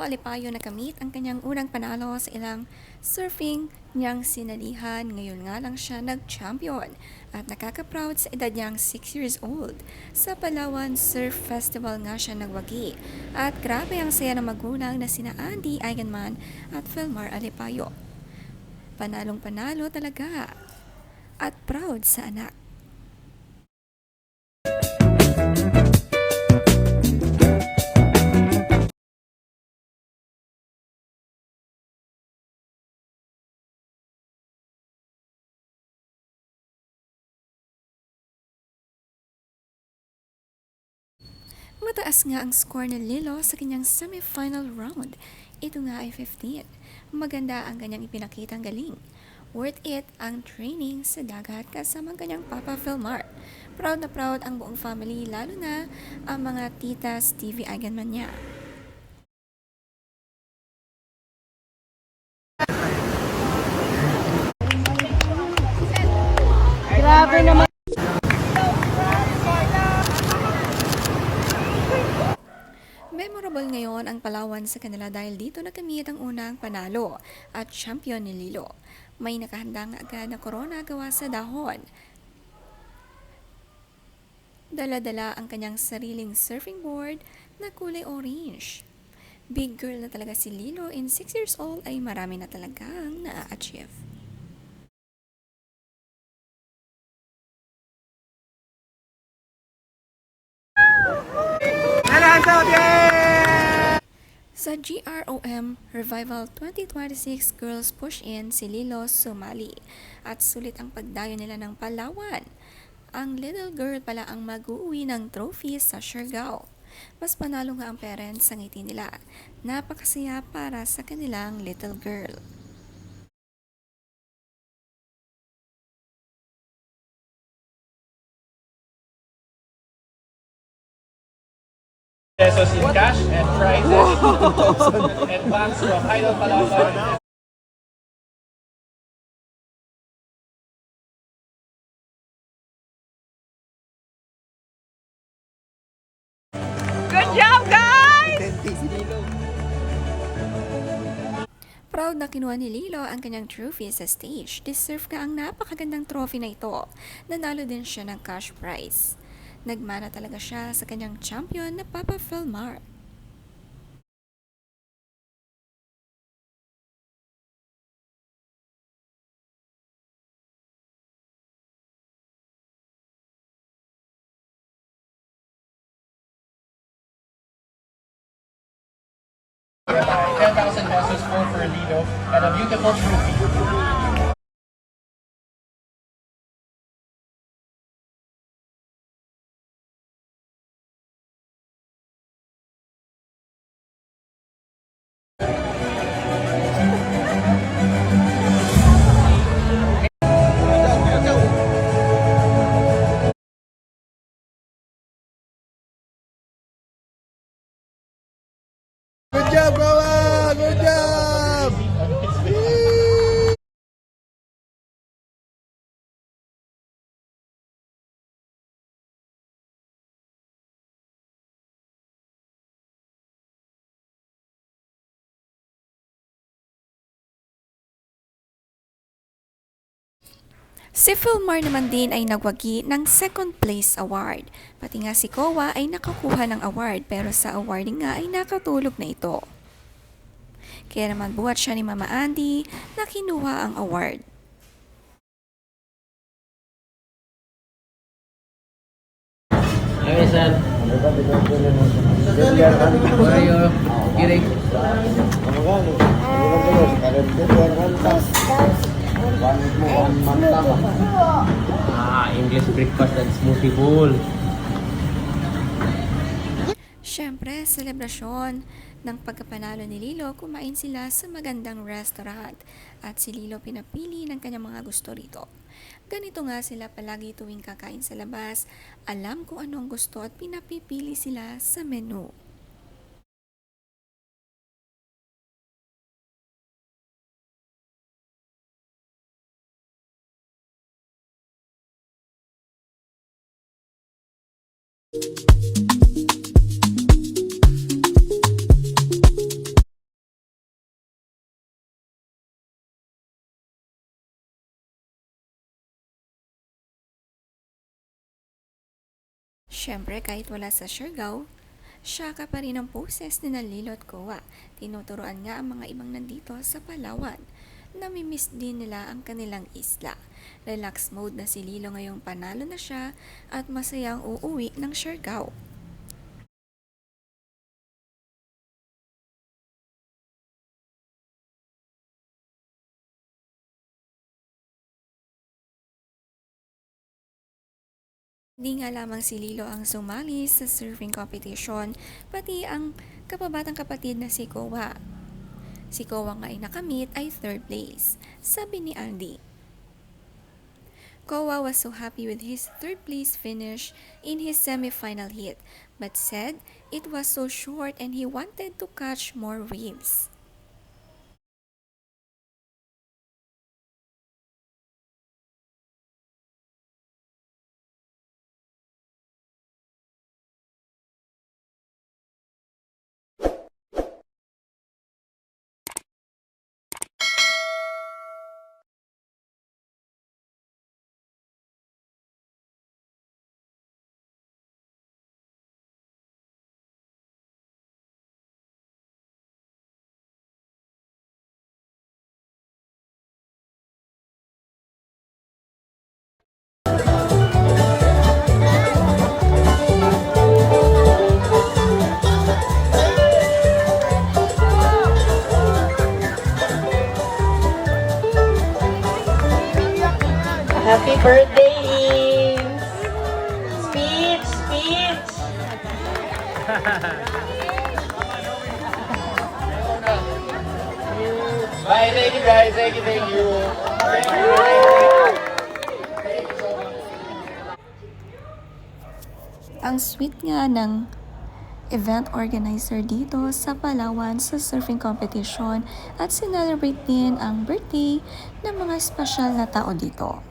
Alipayo nakamit ang kanyang unang panalo sa ilang surfing niyang sinalihan. Ngayon nga lang siya nag-champion at nakaka-proud sa edad niyang 6 years old. Sa Palawan Surf Festival nga siya nagwagi. At grabe ang saya ng magulang na sina Andy Eigenman at Felmar Alipayo. Panalong panalo talaga at proud sa anak. Mataas nga ang score ni Lilo sa kanyang semi-final round. Ito nga ay 15. Maganda ang kanyang ipinakitang galing. Worth it ang training sa dagat kasama ang kanyang Papa Felmar. Proud na proud ang buong family, lalo na ang mga tita Stevie Eigenman niya. Grabe naman. Memorable ngayon ang Palawan sa kanila dahil dito nakamit ang unang panalo at champion ni Lilo. May nakahandang agad na corona gawa sa dahon. Dala-dala ang kanyang sariling surfing board na kulay orange. Big girl na talaga si Lilo, in 6 years old ay marami na talagang na-achieve. Sa GROM Revival 2026 Girls Push-In, si Lilo sumali at sulit ang pagdayo nila ng Palawan. Ang little girl pala ang mag-uwi ng trophy sa Siargao. Mas panalo nga ang parents sa ngiti nila. Napakasaya para sa kanilang little girl. Pesos in cash and prizes and bags from Idol Palawan. Good job, guys! Proud na kinuha ni Lilo ang kanyang trophy sa stage. Deserve ka ang napakagandang trophy na ito. Nanalo din siya ng cash prize. Nagmana talaga siya sa kanyang champion na Papa Felmar. By 10,000 pesos for Lido and a beautiful trophy. Good job, Rowan! Good job! Si Felmar naman din ay nagwagi ng second place award. Pati nga si Kowa ay nakakuha ng award pero sa awarding nga ay nakatulog na ito. Kaya naman buhat siya ni Mama Andy na kinuha ang award. Hey, son. What are you eating? English breakfast and smoothie bowl. Siyempre, selebrasyon ng pagkapanalo ni Lilo, kumain sila sa magandang restaurant at si Lilo pinapili ng kanyang mga gusto rito. Ganito nga sila palagi tuwing kakain sa labas, alam kung anong gusto at pinapipili sila sa menu. Siyempre, kahit wala sa Siargao, syaka pa rin ang poses ni Lilo at Kowa. Tinuturoan nga ang mga ibang nandito sa Palawan. Namimiss din nila ang kanilang isla. Relax mode na si Lilo ngayong panalo na siya at masayang uuwi ng Siargao. Hindi nga lamang si Lilo ang sumali sa surfing competition, pati ang kababatang kapatid na si Kowa. Si Kowa nga ay nakamit ay 3rd place, sabi ni Aldi. Kowa was so happy with his 3rd place finish in his semi-final heat, but said it was so short and he wanted to catch more waves. Happy birthday! Speech! Speech! Bye, thank you guys, thank you. Thank you so much. Ang sweet nga ng event organizer dito sa Palawan sa surfing competition at sinelebrate din ang birthday ng mga espesyal na tao dito.